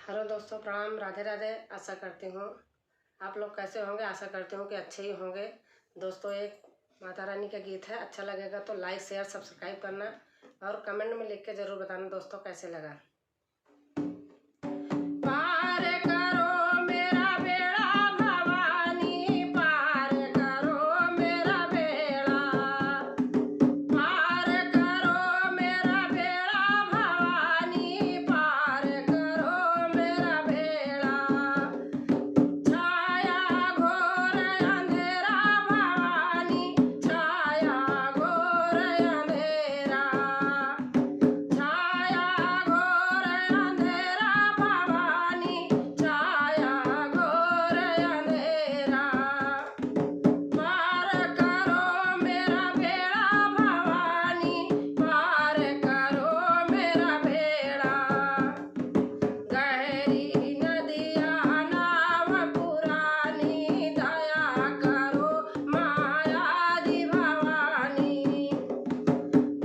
Hello दोस्तों, प्रणाम, राधे राधे। आशा करती हूँ आप लोग कैसे होंगे। आशा करती हूँ कि अच्छे ही होंगे। दोस्तों, एक माता रानी का गीत है, अच्छा लगेगा तो लाइक शेयर सब्सक्राइब करना और कमेंट में लिख के ज़रूर बताना दोस्तों कैसे लगा। पार करो मेरा बेड़ा भवानी, पार करो मेरा बेड़ा, पार करो मेरा बेड़ा भवानी, पार करो मेरा बेड़ा। छाया घोर अंधेरा भवानी, छाया घोर अंधेरा, छाया घोर अंधेरा भवानी, छाया घोर अंधेरा। पार करो मेरा बेड़ा भवानी, पार करो मेरा बेड़ा। गहरी नदिया नाव पुरानी, दया करो माया दी भवानी।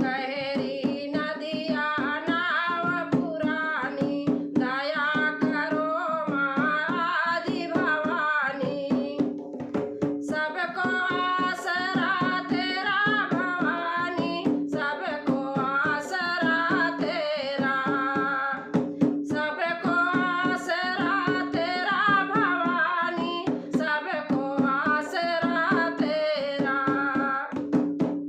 गहरी नदिया नाव पुरानी, दया करो माया दी भवानी। सबको आसरा तेरा भवानी, सबको आसरा तेरा, सबको आसरा तेरा भवानी, सबको आसरा तेरा।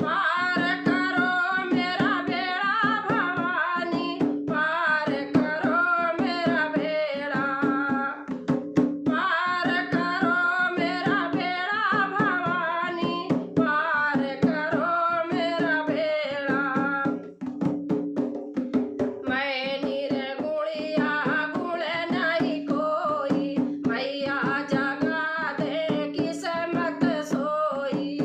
पार करो मेरा बेड़ा भवानी, पार करो मेरा बेड़ा, पार करो मेरा बेड़ा भवानी, पार करो मेरा बेड़ा। मैं निर्गुणिया गुण नहीं कोई, मैया जगा दे किस्मत सोई।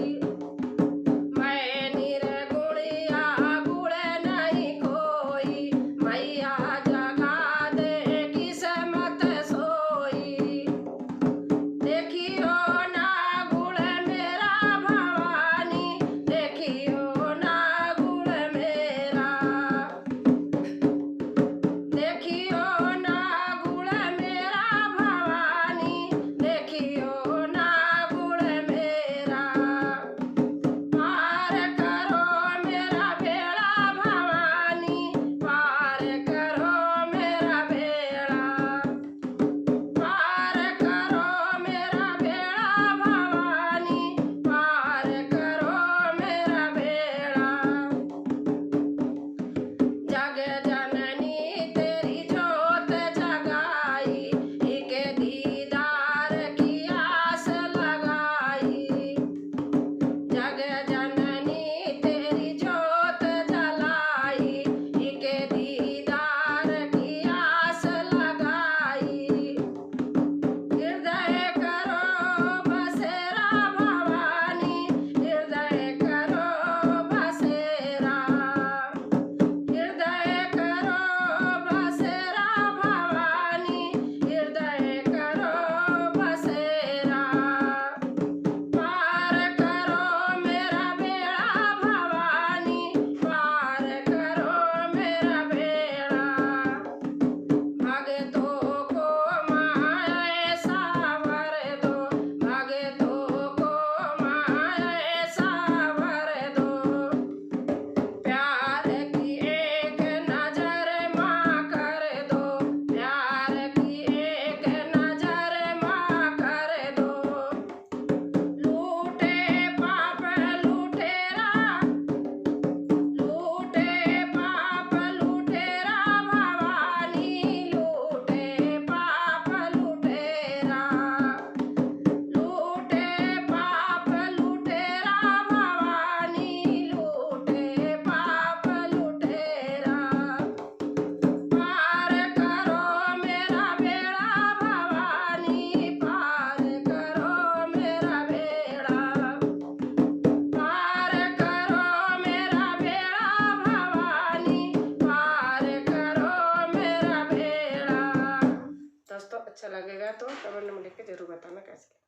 मैं निर्गुणिया गुण नहीं कोई, मैया जगा दे किस्मत सोई। देखियो ना गुण मेरा भवानी, देखियो ना गुण मेरा, देखियो ना गुण मेरा भवानी, देखियो ना गुण मेरा। पार करो मेरा बेड़ा भवानी, पार करो मेरा बेड़ा, पार करो मेरा बेड़ा भवानी, पार करो मेरा बेड़ा। जग जननी तेरी जोत जगाई, इके दीदार की आस लगाई। जग जननी तेरी जोत जलाई, इके दीदार की आस लगाई। हृदय करो बसेरा भवानी, हृदय करो बसेरा, हृदय करो बसेरा भवानी, हृदय करो बसेरा। पार करो मेरा बेड़ा भवानी, पार करो मेरा बेड़ा। भगतों को माया सावर दो, भगतों को माया सावर दो। प्यार की एक नजर माँ कर दो, प्यार की एक नजर माँ कर दो। लूटे पाप लुटेरा, लूटे पाप लुटेरा भवानी, लूटे पाप लुटेरा, लूटे पाप लुटेरा भवानी, लूटे पाप लुटेरा। पार करो मेरा बेड़ा भवानी, पार करो मेरा बेड़ा, पार करो मेरा बेड़ा भवानी, पार करो मेरा बेड़ा। दोस्तों, अच्छा लगेगा तो कमेंट में लिख के जरूर बताना कैसे।